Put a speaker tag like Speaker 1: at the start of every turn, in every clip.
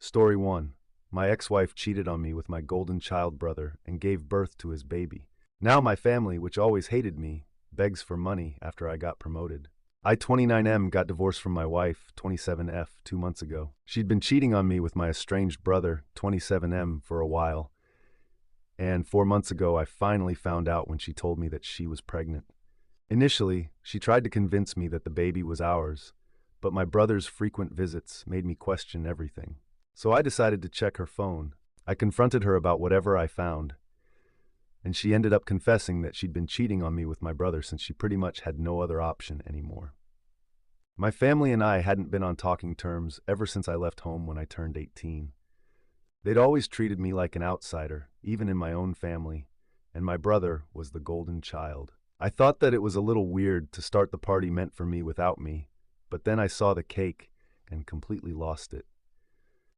Speaker 1: Story 1. My ex-wife cheated on me with my golden child brother and gave birth to his baby. Now my family, which always hated me, begs for money after I got promoted. I, 29M, got divorced from my wife, 27F, 2 months ago. She'd been cheating on me with my estranged brother, 27M, for a while. And 4 months ago, I finally found out when she told me that she was pregnant. Initially, she tried to convince me that the baby was ours, but my brother's frequent visits made me question everything. So I decided to check her phone. I confronted her about whatever I found, and she ended up confessing that she'd been cheating on me with my brother since she pretty much had no other option anymore. My family and I hadn't been on talking terms ever since I left home when I turned 18. They'd always treated me like an outsider, even in my own family, and my brother was the golden child. I thought that it was a little weird to start the party meant for me without me, but then I saw the cake and completely lost it.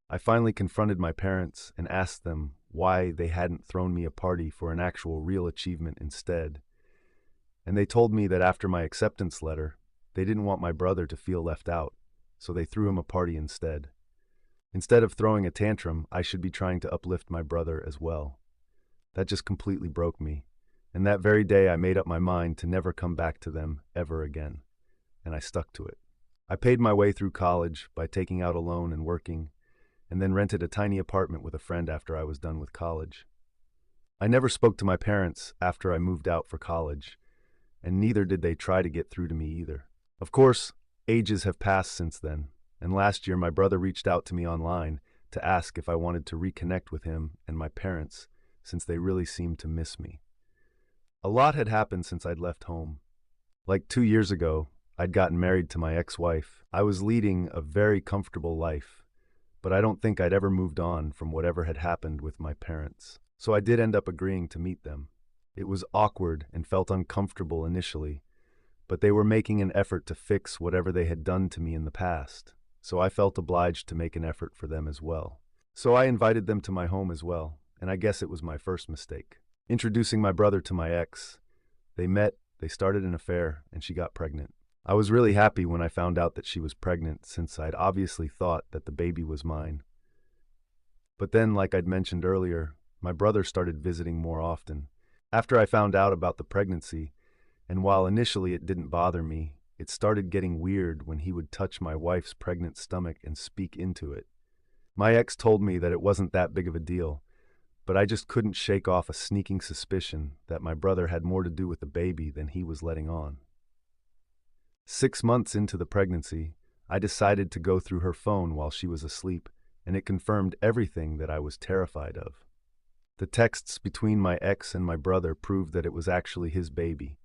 Speaker 1: I finally confronted my parents and asked them why they hadn't thrown me a party for an actual real achievement instead. And they told me that after my acceptance letter, they didn't want my brother to feel left out, so they threw him a party instead. Instead of throwing a tantrum, I should be trying to uplift my brother as well. That just completely broke me, and that very day I made up my mind to never come back to them ever again, and I stuck to it. I paid my way through college by taking out a loan and working, and then rented a tiny apartment with a friend after I was done with college. I never spoke to my parents after I moved out for college, and neither did they try to get through to me either. Of course, ages have passed since then, and last year my brother reached out to me online to ask if I wanted to reconnect with him and my parents, since they really seemed to miss me. A lot had happened since I'd left home. Like 2 years ago, I'd gotten married to my ex-wife. I was leading a very comfortable life, but I don't think I'd ever moved on from whatever had happened with my parents. So I did end up agreeing to meet them. It was awkward and felt uncomfortable initially, but they were making an effort to fix whatever they had done to me in the past, so I felt obliged to make an effort for them as well. So I invited them to my home as well, and I guess it was my first mistake. Introducing my brother to my ex, they met, they started an affair, and she got pregnant. I was really happy when I found out that she was pregnant, since I'd obviously thought that the baby was mine. But then, like I'd mentioned earlier, my brother started visiting more often. After I found out about the pregnancy, and while initially it didn't bother me, it started getting weird when he would touch my wife's pregnant stomach and speak into it. My ex told me that it wasn't that big of a deal, but I just couldn't shake off a sneaking suspicion that my brother had more to do with the baby than he was letting on. 6 months into the pregnancy, I decided to go through her phone while she was asleep, and it confirmed everything that I was terrified of. The texts between my ex and my brother proved that it was actually his baby,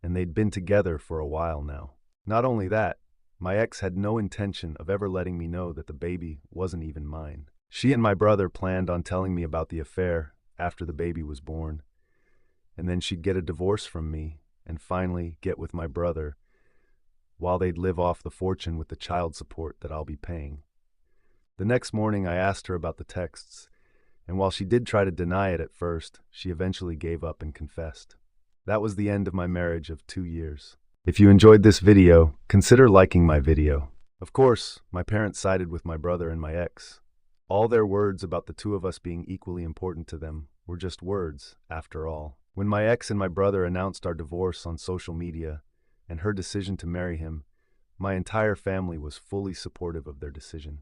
Speaker 1: and they'd been together for a while now. Not only that, my ex had no intention of ever letting me know that the baby wasn't even mine. She and my brother planned on telling me about the affair after the baby was born, and then she'd get a divorce from me and finally get with my brother, while they'd live off the fortune with the child support that I'll be paying. The next morning I asked her about the texts, and while she did try to deny it at first, she eventually gave up and confessed. That was the end of my marriage of 2 years. If you enjoyed this video, consider liking my video. Of course, my parents sided with my brother and my ex. All their words about the two of us being equally important to them were just words, after all. When my ex and my brother announced our divorce on social media, and her decision to marry him, my entire family was fully supportive of their decision.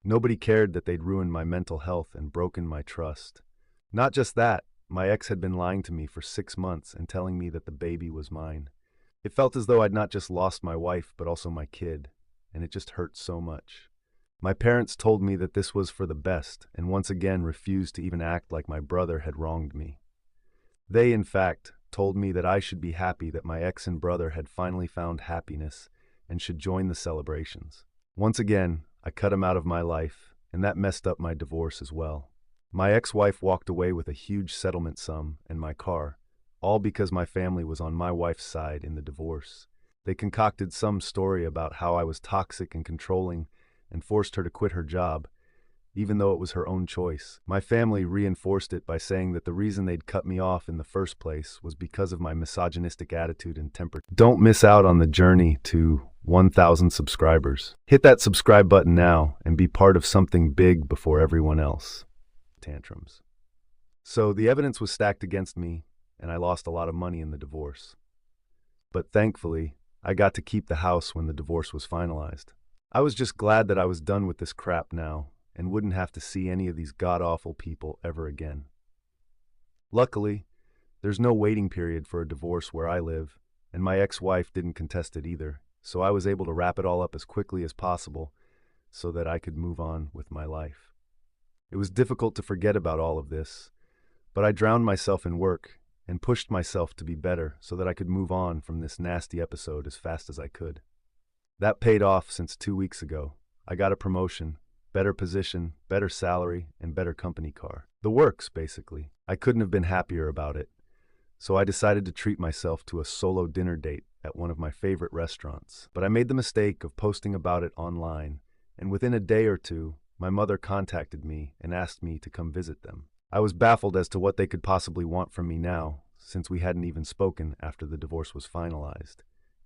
Speaker 1: Nobody cared that they'd ruined my mental health and broken my trust. Not just that, my ex had been lying to me for 6 months and telling me that the baby was mine. It felt as though I'd not just lost my wife, but also my kid, and it just hurt so much. My parents told me that this was for the best, and once again refused to even act like my brother had wronged me. They, in fact, told me that I should be happy that my ex and brother had finally found happiness and should join the celebrations. Once again, I cut him out of my life, and that messed up my divorce as well. My ex-wife walked away with a huge settlement sum and my car, all because my family was on my wife's side in the divorce. They concocted some story about how I was toxic and controlling and forced her to quit her job, even though it was her own choice. My family reinforced it by saying that the reason they'd cut me off in the first place was because of my misogynistic attitude and temper. Don't miss out on the journey to 1,000 subscribers. Hit that subscribe button now and be part of something big before everyone else. Tantrums. So the evidence was stacked against me, and I lost a lot of money in the divorce. But thankfully, I got to keep the house when the divorce was finalized. I was just glad that I was done with this crap now and wouldn't have to see any of these god-awful people ever again. Luckily, there's no waiting period for a divorce where I live, and my ex-wife didn't contest it either, so I was able to wrap it all up as quickly as possible so that I could move on with my life. It was difficult to forget about all of this, but I drowned myself in work and pushed myself to be better so that I could move on from this nasty episode as fast as I could. That paid off since 2 weeks ago. I got a promotion, better position, better salary, and better company car. The works, basically. I couldn't have been happier about it. So I decided to treat myself to a solo dinner date at one of my favorite restaurants. But I made the mistake of posting about it online, and within a day or two, my mother contacted me and asked me to come visit them. I was baffled as to what they could possibly want from me now, since we hadn't even spoken after the divorce was finalized,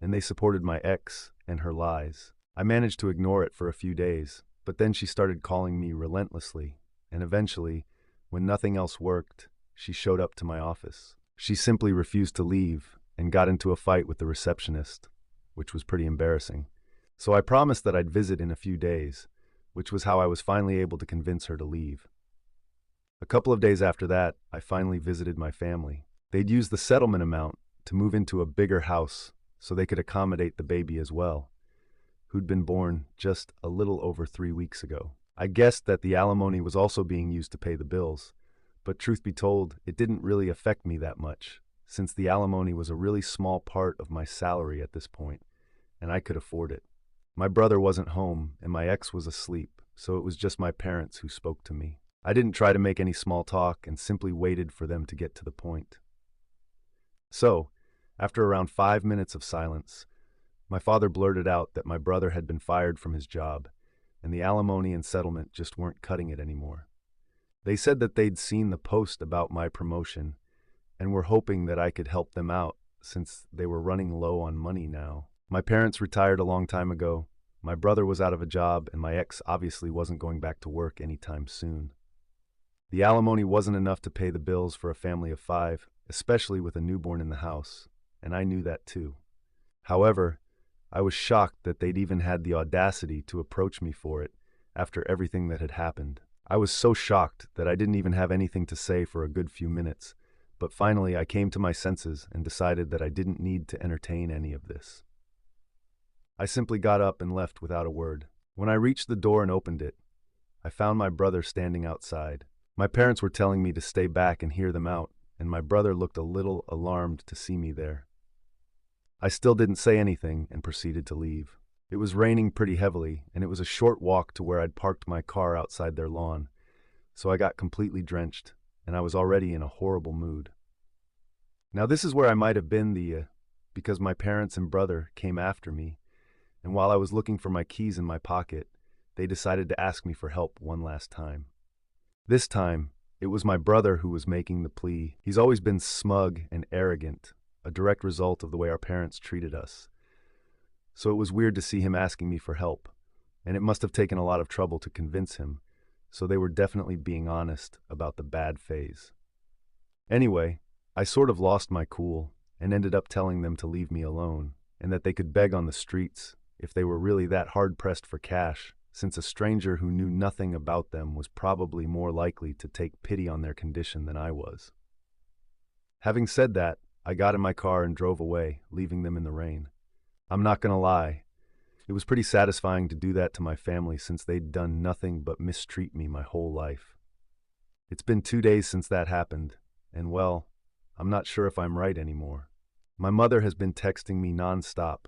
Speaker 1: and they supported my ex and her lies. I managed to ignore it for a few days, but then she started calling me relentlessly, and eventually, when nothing else worked, she showed up to my office. She simply refused to leave and got into a fight with the receptionist, which was pretty embarrassing. So I promised that I'd visit in a few days, which was how I was finally able to convince her to leave. A couple of days after that, I finally visited my family. They'd used the settlement amount to move into a bigger house so they could accommodate the baby as well, who'd been born just a little over 3 weeks ago. I guessed that the alimony was also being used to pay the bills, but truth be told, it didn't really affect me that much, since the alimony was a really small part of my salary at this point, and I could afford it. My brother wasn't home, and my ex was asleep, so it was just my parents who spoke to me. I didn't try to make any small talk and simply waited for them to get to the point. So, after around 5 minutes of silence, my father blurted out that my brother had been fired from his job, and the alimony and settlement just weren't cutting it anymore. They said that they'd seen the post about my promotion and were hoping that I could help them out since they were running low on money now. My parents retired a long time ago, my brother was out of a job, and my ex obviously wasn't going back to work anytime soon. The alimony wasn't enough to pay the bills for a family of 5, especially with a newborn in the house, and I knew that too. However, I was shocked that they'd even had the audacity to approach me for it after everything that had happened. I was so shocked that I didn't even have anything to say for a good few minutes, but finally I came to my senses and decided that I didn't need to entertain any of this. I simply got up and left without a word. When I reached the door and opened it, I found my brother standing outside. My parents were telling me to stay back and hear them out, and my brother looked a little alarmed to see me there. I still didn't say anything and proceeded to leave. It was raining pretty heavily, and it was a short walk to where I'd parked my car outside their lawn, so I got completely drenched, and I was already in a horrible mood. Now this is where I might have been because my parents and brother came after me, and while I was looking for my keys in my pocket, they decided to ask me for help one last time. This time, it was my brother who was making the plea. He's always been smug and arrogant, a direct result of the way our parents treated us. So it was weird to see him asking me for help, and it must have taken a lot of trouble to convince him, so they were definitely being honest about the bad phase. Anyway, I sort of lost my cool and ended up telling them to leave me alone, and that they could beg on the streets if they were really that hard-pressed for cash, since a stranger who knew nothing about them was probably more likely to take pity on their condition than I was. Having said that, I got in my car and drove away, leaving them in the rain. I'm not gonna lie, it was pretty satisfying to do that to my family since they'd done nothing but mistreat me my whole life. It's been 2 days since that happened, and well, I'm not sure if I'm right anymore. My mother has been texting me non-stop,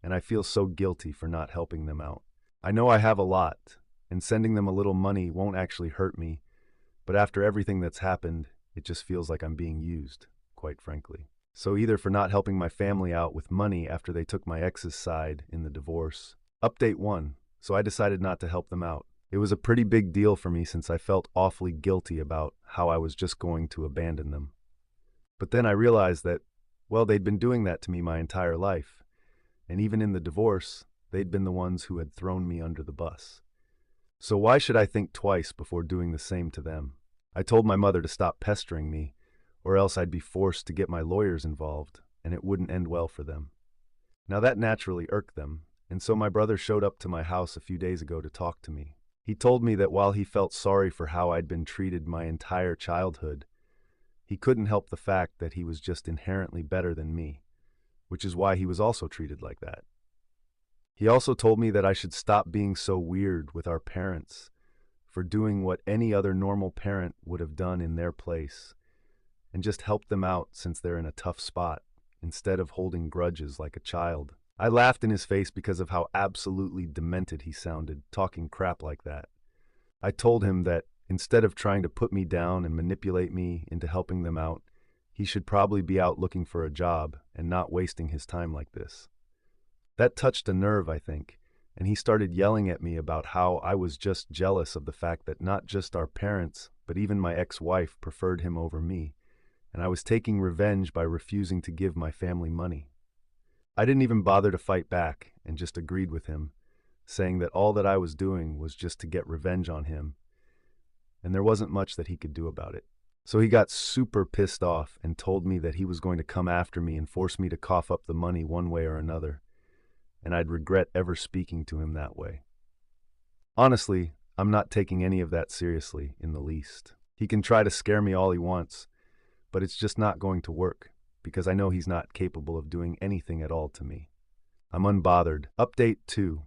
Speaker 1: and I feel so guilty for not helping them out. I know I have a lot, and sending them a little money won't actually hurt me, but after everything that's happened, it just feels like I'm being used, quite frankly. So either for not helping my family out with money after they took my ex's side in the divorce. Update 1. So I decided not to help them out. It was a pretty big deal for me since I felt awfully guilty about how I was just going to abandon them. But then I realized that, well, they'd been doing that to me my entire life, and even in the divorce, they'd been the ones who had thrown me under the bus. So why should I think twice before doing the same to them? I told my mother to stop pestering me, or else I'd be forced to get my lawyers involved, and it wouldn't end well for them. Now that naturally irked them, and so my brother showed up to my house a few days ago to talk to me. He told me that while he felt sorry for how I'd been treated my entire childhood, he couldn't help the fact that he was just inherently better than me, which is why he was also treated like that. He also told me that I should stop being so weird with our parents for doing what any other normal parent would have done in their place, and just help them out since they're in a tough spot, instead of holding grudges like a child. I laughed in his face because of how absolutely demented he sounded, talking crap like that. I told him that instead of trying to put me down and manipulate me into helping them out, he should probably be out looking for a job and not wasting his time like this. That touched a nerve, I think, and he started yelling at me about how I was just jealous of the fact that not just our parents, but even my ex-wife preferred him over me, and I was taking revenge by refusing to give my family money. I didn't even bother to fight back and just agreed with him, saying that all that I was doing was just to get revenge on him, and there wasn't much that he could do about it. So he got super pissed off and told me that he was going to come after me and force me to cough up the money one way or another, and I'd regret ever speaking to him that way. Honestly, I'm not taking any of that seriously in the least. He can try to scare me all he wants, but it's just not going to work, because I know he's not capable of doing anything at all to me. I'm unbothered. Update 2.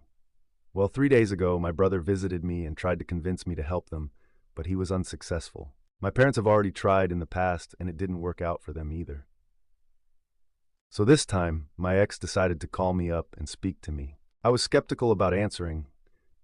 Speaker 1: Well, 3 days ago, my brother visited me and tried to convince me to help them, but he was unsuccessful. My parents have already tried in the past, and it didn't work out for them either. So this time, my ex decided to call me up and speak to me. I was skeptical about answering,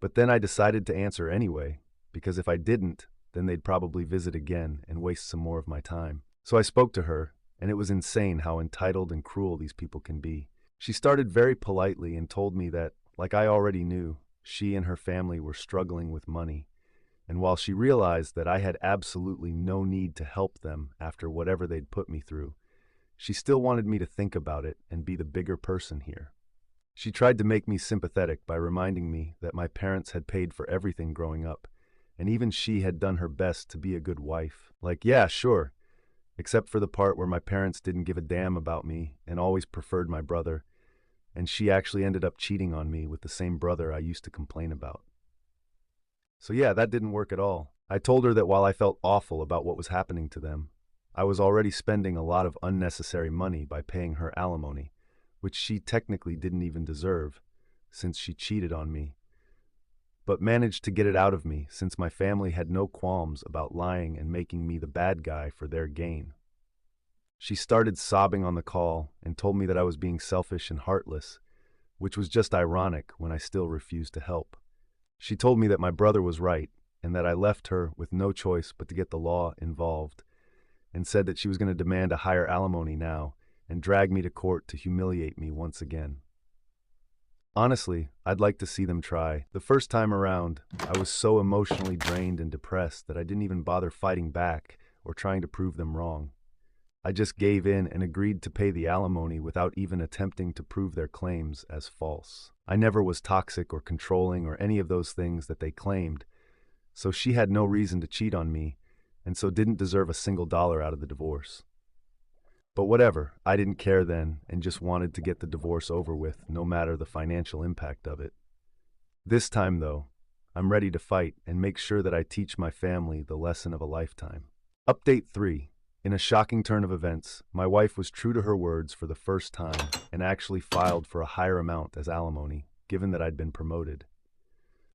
Speaker 1: but then I decided to answer anyway, because if I didn't, then they'd probably visit again and waste some more of my time. So I spoke to her, and it was insane how entitled and cruel these people can be. She started very politely and told me that, like I already knew, she and her family were struggling with money, and while she realized that I had absolutely no need to help them after whatever they'd put me through, she still wanted me to think about it and be the bigger person here. She tried to make me sympathetic by reminding me that my parents had paid for everything growing up, and even she had done her best to be a good wife. Like, yeah, sure, except for the part where my parents didn't give a damn about me and always preferred my brother, and she actually ended up cheating on me with the same brother I used to complain about. So yeah, that didn't work at all. I told her that while I felt awful about what was happening to them, I was already spending a lot of unnecessary money by paying her alimony, which she technically didn't even deserve, since she cheated on me, but managed to get it out of me since my family had no qualms about lying and making me the bad guy for their gain. She started sobbing on the call and told me that I was being selfish and heartless, which was just ironic when I still refused to help. She told me that my brother was right and that I left her with no choice but to get the law involved, and said that she was going to demand a higher alimony now and drag me to court to humiliate me once again. Honestly, I'd like to see them try. The first time around, I was so emotionally drained and depressed that I didn't even bother fighting back or trying to prove them wrong. I just gave in and agreed to pay the alimony without even attempting to prove their claims as false. I never was toxic or controlling or any of those things that they claimed, so she had no reason to cheat on me, and so didn't deserve a single dollar out of the divorce. But whatever, I didn't care then and just wanted to get the divorce over with, no matter the financial impact of it. This time, though, I'm ready to fight and make sure that I teach my family the lesson of a lifetime. Update 3. In a shocking turn of events, my wife was true to her words for the first time and actually filed for a higher amount as alimony, given that I'd been promoted.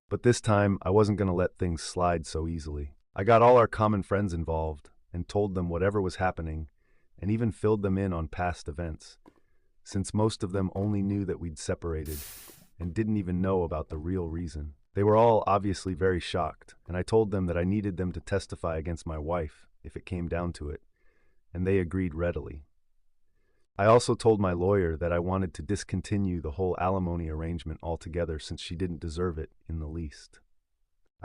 Speaker 1: But this time, I wasn't going to let things slide so easily. I got all our common friends involved and told them whatever was happening, and even filled them in on past events, since most of them only knew that we'd separated and didn't even know about the real reason. They were all obviously very shocked, and I told them that I needed them to testify against my wife if it came down to it, and they agreed readily. I also told my lawyer that I wanted to discontinue the whole alimony arrangement altogether since she didn't deserve it in the least.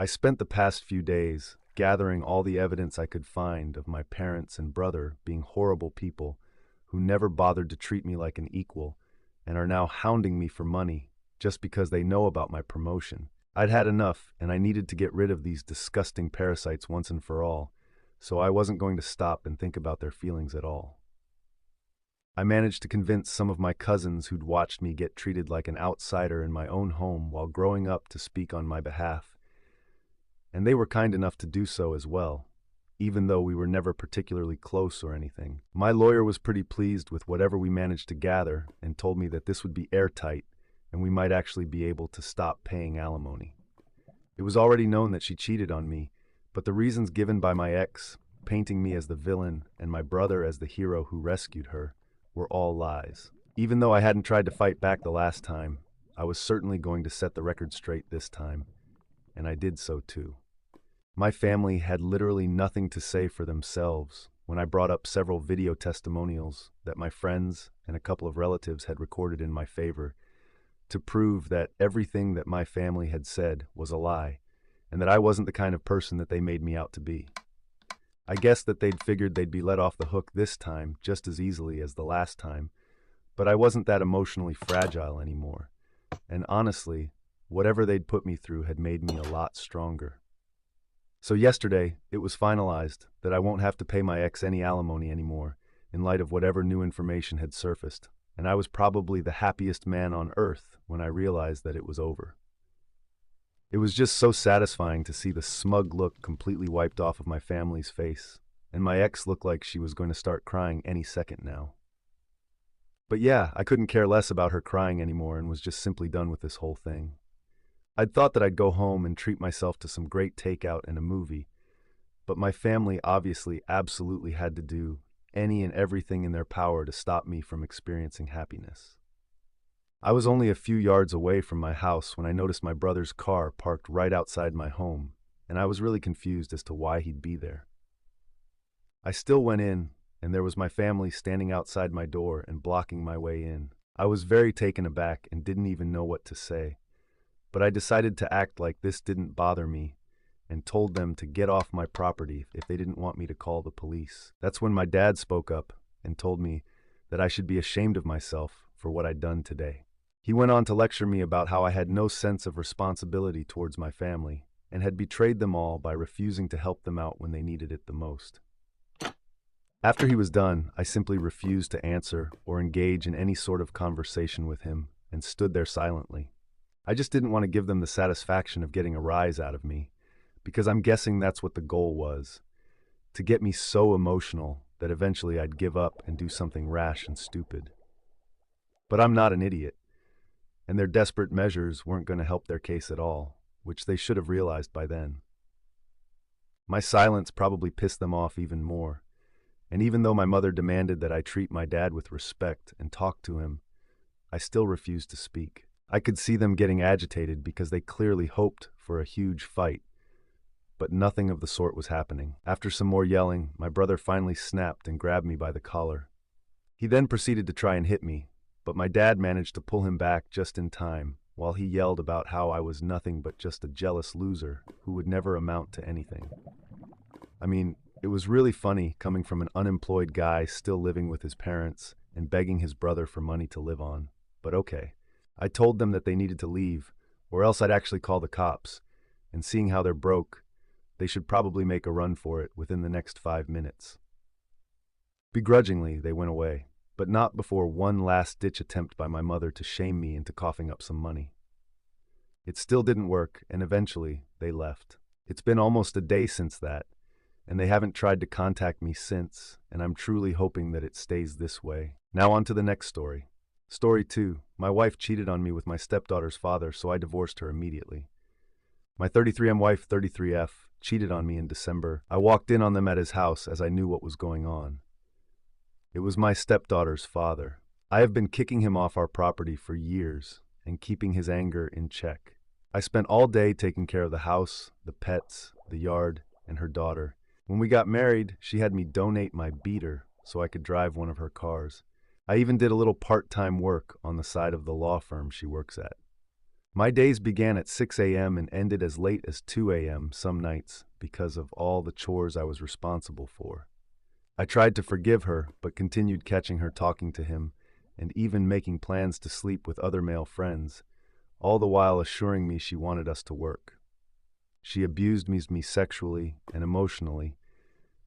Speaker 1: I spent the past few days gathering all the evidence I could find of my parents and brother being horrible people who never bothered to treat me like an equal and are now hounding me for money just because they know about my promotion. I'd had enough, and I needed to get rid of these disgusting parasites once and for all, so I wasn't going to stop and think about their feelings at all. I managed to convince some of my cousins who'd watched me get treated like an outsider in my own home while growing up to speak on my behalf, and they were kind enough to do so as well, even though we were never particularly close or anything. My lawyer was pretty pleased with whatever we managed to gather and told me that this would be airtight and we might actually be able to stop paying alimony. It was already known that she cheated on me, but the reasons given by my ex, painting me as the villain and my brother as the hero who rescued her, were all lies. Even though I hadn't tried to fight back the last time, I was certainly going to set the record straight this time, and I did so too. My family had literally nothing to say for themselves when I brought up several video testimonials that my friends and a couple of relatives had recorded in my favor to prove that everything that my family had said was a lie and that I wasn't the kind of person that they made me out to be. I guess that they'd figured they'd be let off the hook this time just as easily as the last time, but I wasn't that emotionally fragile anymore. And honestly, whatever they'd put me through had made me a lot stronger. So yesterday, it was finalized that I won't have to pay my ex any alimony anymore in light of whatever new information had surfaced, and I was probably the happiest man on earth when I realized that it was over. It was just so satisfying to see the smug look completely wiped off of my family's face, and my ex looked like she was going to start crying any second now. But yeah, I couldn't care less about her crying anymore and was just simply done with this whole thing. I'd thought that I'd go home and treat myself to some great takeout and a movie, but my family obviously absolutely had to do any and everything in their power to stop me from experiencing happiness. I was only a few yards away from my house when I noticed my brother's car parked right outside my home, and I was really confused as to why he'd be there. I still went in, and there was my family standing outside my door and blocking my way in. I was very taken aback and didn't even know what to say, but I decided to act like this didn't bother me and told them to get off my property if they didn't want me to call the police. That's when my dad spoke up and told me that I should be ashamed of myself for what I'd done today. He went on to lecture me about how I had no sense of responsibility towards my family and had betrayed them all by refusing to help them out when they needed it the most. After he was done, I simply refused to answer or engage in any sort of conversation with him and stood there silently. I just didn't want to give them the satisfaction of getting a rise out of me, because I'm guessing that's what the goal was, to get me so emotional that eventually I'd give up and do something rash and stupid. But I'm not an idiot, and their desperate measures weren't going to help their case at all, which they should have realized by then. My silence probably pissed them off even more, and even though my mother demanded that I treat my dad with respect and talk to him, I still refused to speak. I could see them getting agitated because they clearly hoped for a huge fight, but nothing of the sort was happening. After some more yelling, my brother finally snapped and grabbed me by the collar. He then proceeded to try and hit me, but my dad managed to pull him back just in time while he yelled about how I was nothing but just a jealous loser who would never amount to anything. I mean, it was really funny coming from an unemployed guy still living with his parents and begging his brother for money to live on, but okay. I told them that they needed to leave, or else I'd actually call the cops, and seeing how they're broke, they should probably make a run for it within the next 5 minutes. Begrudgingly, they went away, but not before one last-ditch attempt by my mother to shame me into coughing up some money. It still didn't work, and eventually, they left. It's been almost a day since that, and they haven't tried to contact me since, and I'm truly hoping that it stays this way. Now on to the next story. Story 2. My wife cheated on me with my stepdaughter's father, so I divorced her immediately. My 33M wife, 33F, cheated on me in December. I walked in on them at his house as I knew what was going on. It was my stepdaughter's father. I have been kicking him off our property for years and keeping his anger in check. I spent all day taking care of the house, the pets, the yard, and her daughter. When we got married, she had me donate my beater so I could drive one of her cars. I even did a little part-time work on the side of the law firm she works at. My days began at 6 a.m. and ended as late as 2 a.m. some nights because of all the chores I was responsible for. I tried to forgive her, but continued catching her talking to him and even making plans to sleep with other male friends, all the while assuring me she wanted us to work. She abused me sexually and emotionally,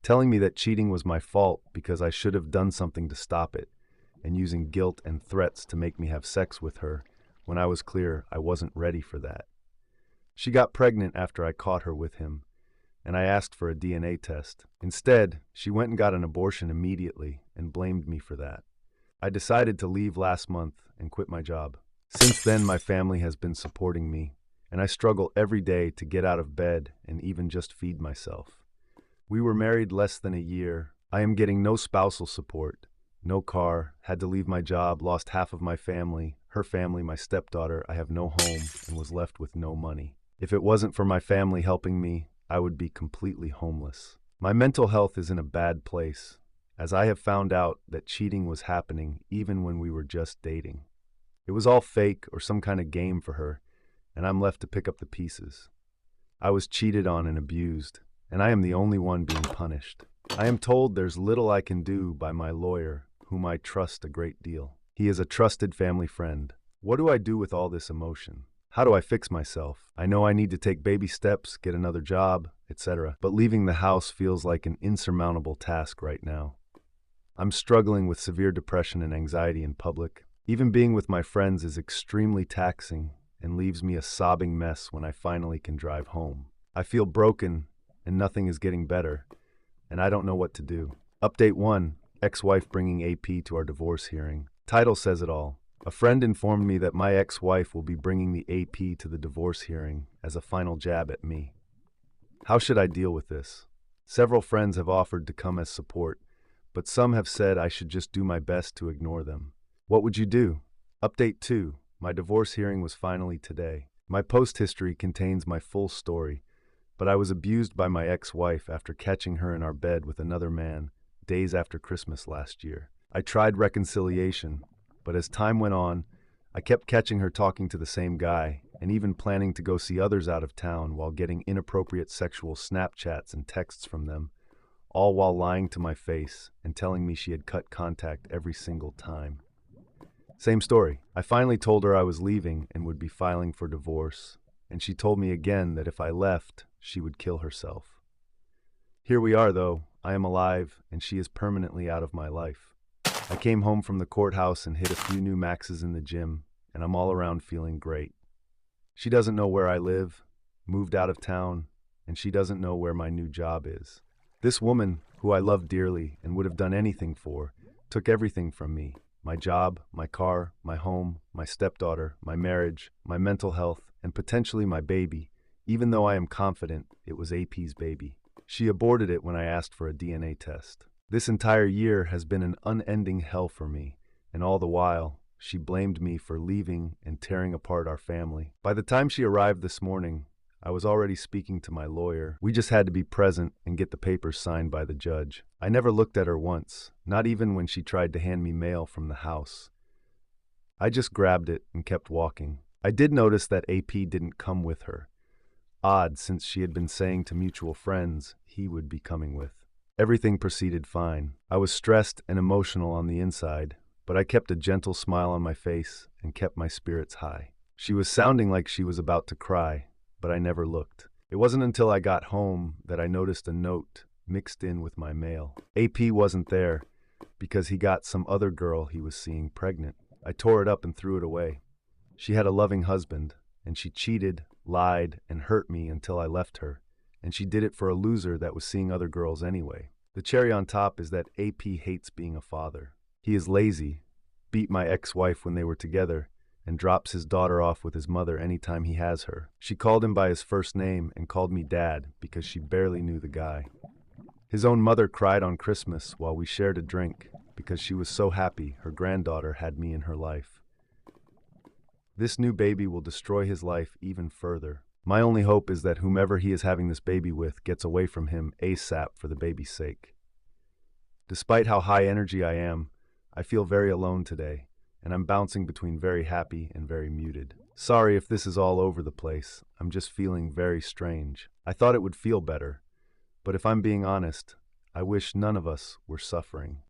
Speaker 1: telling me that cheating was my fault because I should have done something to stop it, and using guilt and threats to make me have sex with her when I was clear I wasn't ready for that. She got pregnant after I caught her with him, and I asked for a DNA test. Instead, she went and got an abortion immediately and blamed me for that. I decided to leave last month and quit my job. Since then, my family has been supporting me, and I struggle every day to get out of bed and even just feed myself. We were married less than a year. I am getting no spousal support, no car, had to leave my job, lost half of my family, her family, my stepdaughter. I have no home and was left with no money. If it wasn't for my family helping me, I would be completely homeless. My mental health is in a bad place, as I have found out that cheating was happening even when we were just dating. It was all fake or some kind of game for her, and I'm left to pick up the pieces. I was cheated on and abused, and I am the only one being punished. I am told there's little I can do by my lawyer, whom I trust a great deal. He is a trusted family friend. What do I do with all this emotion? How do I fix myself? I know I need to take baby steps, get another job, etc., but leaving the house feels like an insurmountable task right now. I'm struggling with severe depression and anxiety in public. Even being with my friends is extremely taxing and leaves me a sobbing mess when I finally can drive home. I feel broken and nothing is getting better, and I don't know what to do. Update 1. Ex-wife bringing AP to our divorce hearing. Title says it all. A friend informed me that my ex-wife will be bringing the AP to the divorce hearing as a final jab at me. How should I deal with this? Several friends have offered to come as support, but some have said I should just do my best to ignore them. What would you do? Update 2. My divorce hearing was finally today. My post history contains my full story, but I was abused by my ex-wife after catching her in our bed with another man days after Christmas last year. I tried reconciliation, but as time went on, I kept catching her talking to the same guy and even planning to go see others out of town while getting inappropriate sexual Snapchats and texts from them, all while lying to my face and telling me she had cut contact every single time. Same story. I finally told her I was leaving and would be filing for divorce, and she told me again that if I left, she would kill herself. Here we are, though. I am alive, and she is permanently out of my life. I came home from the courthouse and hit a few new maxes in the gym, and I'm all around feeling great. She doesn't know where I live, moved out of town, and she doesn't know where my new job is. This woman, who I love dearly and would have done anything for, took everything from me. My job, my car, my home, my stepdaughter, my marriage, my mental health, and potentially my baby, even though I am confident it was AP's baby. She aborted it when I asked for a DNA test. This entire year has been an unending hell for me, and all the while, she blamed me for leaving and tearing apart our family. By the time she arrived this morning, I was already speaking to my lawyer. We just had to be present and get the papers signed by the judge. I never looked at her once, not even when she tried to hand me mail from the house. I just grabbed it and kept walking. I did notice that AP didn't come with her. Odd, since she had been saying to mutual friends he would be coming with. Everything proceeded fine. I was stressed and emotional on the inside, but I kept a gentle smile on my face and kept my spirits high. She was sounding like she was about to cry, but I never looked. It wasn't until I got home that I noticed a note mixed in with my mail. AP wasn't there because he got some other girl he was seeing pregnant. I tore it up and threw it away. She had a loving husband, and she cheated, lied, and hurt me until I left her, and she did it for a loser that was seeing other girls anyway. The cherry on top is that AP hates being a father. He is lazy, beat my ex-wife when they were together, and drops his daughter off with his mother anytime he has her. She called him by his first name and called me Dad because she barely knew the guy. His own mother cried on Christmas while we shared a drink because she was so happy her granddaughter had me in her life. This new baby will destroy his life even further. My only hope is that whomever he is having this baby with gets away from him ASAP for the baby's sake. Despite how high energy I am, I feel very alone today, and I'm bouncing between very happy and very muted. Sorry if this is all over the place. I'm just feeling very strange. I thought it would feel better, but if I'm being honest, I wish none of us were suffering.